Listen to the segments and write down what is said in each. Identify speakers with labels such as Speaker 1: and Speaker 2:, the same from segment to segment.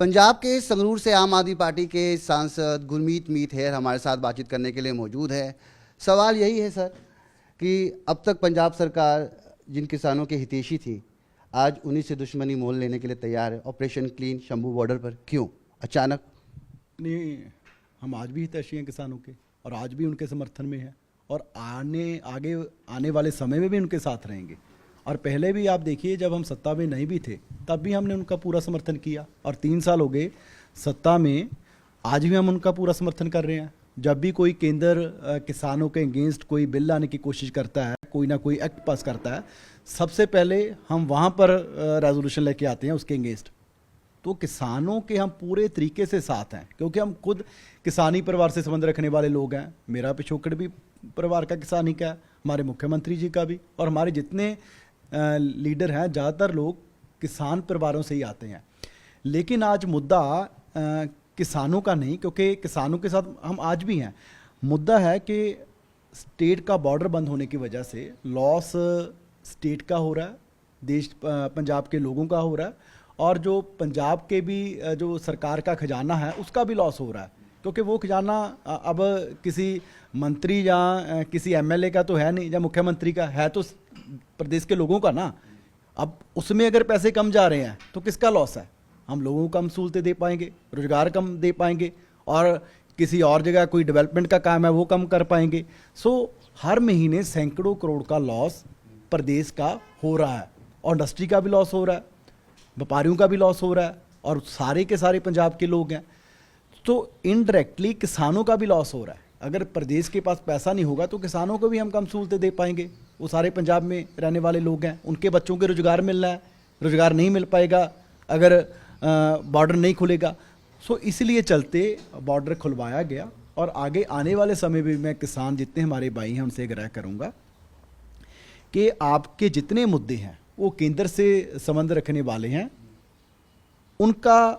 Speaker 1: पंजाब के संगरूर से आम आदमी पार्टी के सांसद गुरमीत मीत हेयर हमारे साथ बातचीत करने के लिए मौजूद है। सवाल यही है सर कि अब तक पंजाब सरकार जिन किसानों के हितैषी थी आज उन्हीं से दुश्मनी मोल लेने के लिए तैयार है। ऑपरेशन क्लीन शंभू बॉर्डर पर क्यों अचानक?
Speaker 2: नहीं, हम आज भी हितैषी हैं किसानों के और आज भी उनके समर्थन में हैं और आगे आने वाले समय में भी उनके साथ रहेंगे। और पहले भी आप देखिए, जब हम सत्ता में नहीं भी थे तब भी हमने उनका पूरा समर्थन किया और 3 साल हो गए सत्ता में, आज भी हम उनका पूरा समर्थन कर रहे हैं। जब भी कोई केंद्र किसानों के अगेंस्ट कोई बिल लाने की कोशिश करता है, कोई ना कोई एक्ट पास करता है, सबसे पहले हम वहाँ पर रेजोल्यूशन लेके आते हैं उसके अगेंस्ट। तो किसानों के हम पूरे तरीके से साथ हैं क्योंकि हम खुद किसानी परिवार से संबंध रखने वाले लोग हैं। मेरा पिछोकड़ भी परिवार का किसानी का है, हमारे मुख्यमंत्री जी का भी, और हमारे जितने लीडर हैं ज़्यादातर लोग किसान परिवारों से ही आते हैं। लेकिन आज मुद्दा किसानों का नहीं, क्योंकि किसानों के साथ हम आज भी हैं। मुद्दा है कि स्टेट का बॉर्डर बंद होने की वजह से लॉस स्टेट का हो रहा है, देश पंजाब के लोगों का हो रहा है, और जो पंजाब के भी जो सरकार का खजाना है उसका भी लॉस हो रहा है, क्योंकि वो खजाना अब किसी मंत्री या किसी एमएलए का तो है नहीं, या मुख्यमंत्री का है, तो प्रदेश के लोगों का ना। अब उसमें अगर पैसे कम जा रहे हैं तो किसका लॉस है? हम लोगों को कम सहूलतें दे पाएंगे, रोजगार कम दे पाएंगे, और किसी और जगह कोई डेवलपमेंट का काम है वो कम कर पाएंगे। सो हर महीने सैकड़ों करोड़ का लॉस प्रदेश का हो रहा है, और इंडस्ट्री का भी लॉस हो रहा है, व्यापारियों का भी लॉस हो रहा है, और सारे के सारे पंजाब के लोग हैं। तो इनडायरेक्टली किसानों का भी लॉस हो रहा है। अगर प्रदेश के पास पैसा नहीं होगा तो किसानों को भी हम कम सहूलतें दे पाएंगे। वो सारे पंजाब में रहने वाले लोग हैं, उनके बच्चों के रोजगार मिलना है, रोजगार नहीं मिल पाएगा अगर बॉर्डर नहीं खुलेगा। सो इसलिए चलते बॉर्डर खुलवाया गया, और आगे आने वाले समय भी मैं किसान जितने हमारे भाई हैं उनसे आग्रह करूँगा कि आपके जितने मुद्दे हैं वो केंद्र से संबंध रखने वाले हैं, उनका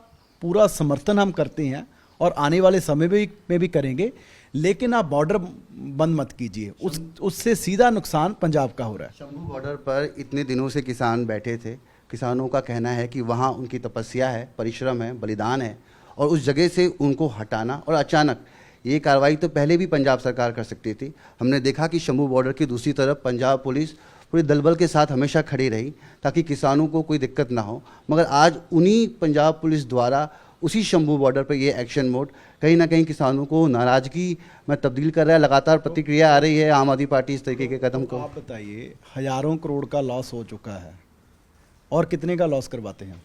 Speaker 2: पूरा समर्थन हम करते हैं और आने वाले समय में भी करेंगे। लेकिन आप बॉर्डर बंद मत कीजिए, उससे सीधा नुकसान पंजाब का हो रहा है।
Speaker 1: शंभू बॉर्डर पर इतने दिनों से किसान बैठे थे। किसानों का कहना है कि वहाँ उनकी तपस्या है, परिश्रम है, बलिदान है, और उस जगह से उनको हटाना और अचानक ये कार्रवाई तो पहले भी पंजाब सरकार कर सकती थी। हमने देखा कि शंभू बॉर्डर की दूसरी तरफ पंजाब पुलिस पूरे दलबल के साथ हमेशा खड़ी रही ताकि किसानों को कोई दिक्कत ना हो, मगर आज उन्हीं पंजाब पुलिस द्वारा उसी शंभू बॉर्डर पर ये एक्शन मोड कहीं ना कहीं किसानों को नाराज़गी में तब्दील कर रहा है। लगातार प्रतिक्रिया आ रही है आम आदमी पार्टी इस तरीके के कदम को।
Speaker 2: आप बताइए, हजारों करोड़ का लॉस हो चुका है, और कितने का लॉस करवाते हैं,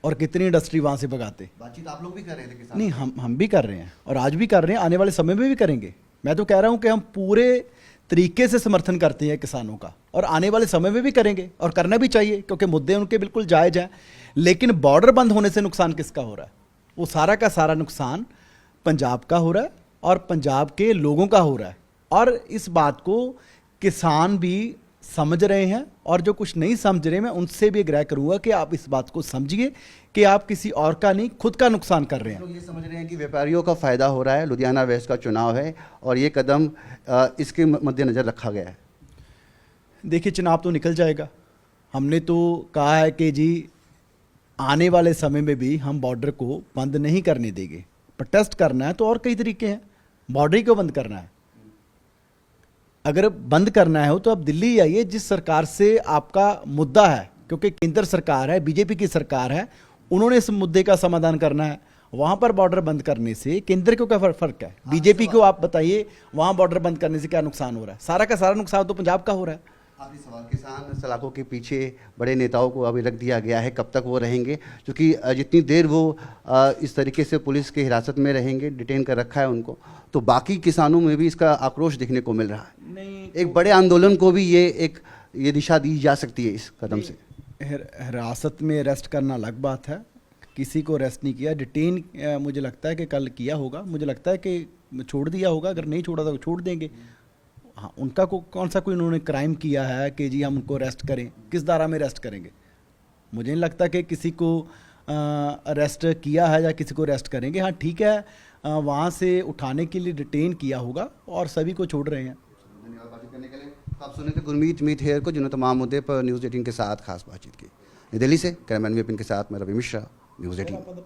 Speaker 2: और कितनी इंडस्ट्री वहाँ से भगाते?
Speaker 1: बातचीत आप लोग भी कर रहे थे किसान?
Speaker 2: नहीं, हम भी कर रहे हैं और आज भी कर रहे हैं, आने वाले समय में भी करेंगे। मैं तो कह रहा हूँ कि हम पूरे तरीके से समर्थन करते हैं किसानों का, और आने वाले समय में भी करेंगे, और करना भी चाहिए क्योंकि मुद्दे उनके बिल्कुल जायज़ हैं। लेकिन बॉर्डर बंद होने से नुकसान किसका हो रहा है? वो सारा का सारा नुकसान पंजाब का हो रहा है और पंजाब के लोगों का हो रहा है, और इस बात को किसान भी समझ रहे हैं, और जो कुछ नहीं समझ रहे मैं उनसे भी आग्रह करूंगा कि आप इस बात को समझिए कि आप किसी और का नहीं, खुद का नुकसान कर रहे हैं।
Speaker 1: लोग ये समझ रहे हैं कि व्यापारियों का फ़ायदा हो रहा है, लुधियाना वेस्ट का चुनाव है और ये कदम इसके मद्देनज़र रखा गया है।
Speaker 2: देखिए, चुनाव तो निकल जाएगा। हमने तो कहा है कि जी आने वाले समय में भी हम बॉर्डर को बंद नहीं करने देंगे। प्रोटेस्ट करना है तो और कई तरीके हैं, बॉर्डर को बंद करना है। अगर बंद करना है हो तो आप दिल्ली आइए, जिस सरकार से आपका मुद्दा है, क्योंकि केंद्र सरकार है, बीजेपी की सरकार है, उन्होंने इस मुद्दे का समाधान करना है। वहाँ पर बॉर्डर बंद करने से केंद्र को क्या फ़र्क है? बीजेपी को आप बताइए वहाँ बॉर्डर बंद करने से क्या नुकसान हो रहा है? सारा का सारा नुकसान तो पंजाब का हो रहा है।
Speaker 1: आखिरी सवाल, किसान सलाखों के पीछे बड़े नेताओं को अभी रख दिया गया है, कब तक वो रहेंगे? क्योंकि जितनी देर वो इस तरीके से पुलिस की हिरासत में रहेंगे, डिटेन कर रखा है उनको, तो बाकी किसानों में भी इसका आक्रोश देखने को मिल रहा है।
Speaker 2: नहीं,
Speaker 1: एक बड़े आंदोलन को भी ये दिशा दी जा सकती है इस कदम से।
Speaker 2: हिरासत में अरेस्ट करना अलग बात है, किसी को अरेस्ट नहीं किया। डिटेन मुझे लगता है कि कल किया होगा, मुझे लगता है कि छोड़ दिया होगा, अगर नहीं छोड़ा तो छोड़ देंगे। हाँ, उनका कौन सा कोई उन्होंने क्राइम किया है कि जी हम उनको अरेस्ट करें? किस धारा में अरेस्ट करेंगे? मुझे नहीं लगता कि किसी को अरेस्ट किया है या किसी को अरेस्ट करेंगे। हाँ ठीक है, वहाँ से उठाने के लिए डिटेन किया होगा और सभी को छोड़ रहे हैं।
Speaker 1: धन्यवाद बातचीत करने के लिए। तो आप सुने थे गुरमीत मीत हेयर को, जिन्होंने तमाम मुद्दे पर न्यूज़ 18 के साथ खास बातचीत की। दिल्ली से कैमरामैन विपिन के साथ मैं रवि मिश्रा। न्यूज़ 18।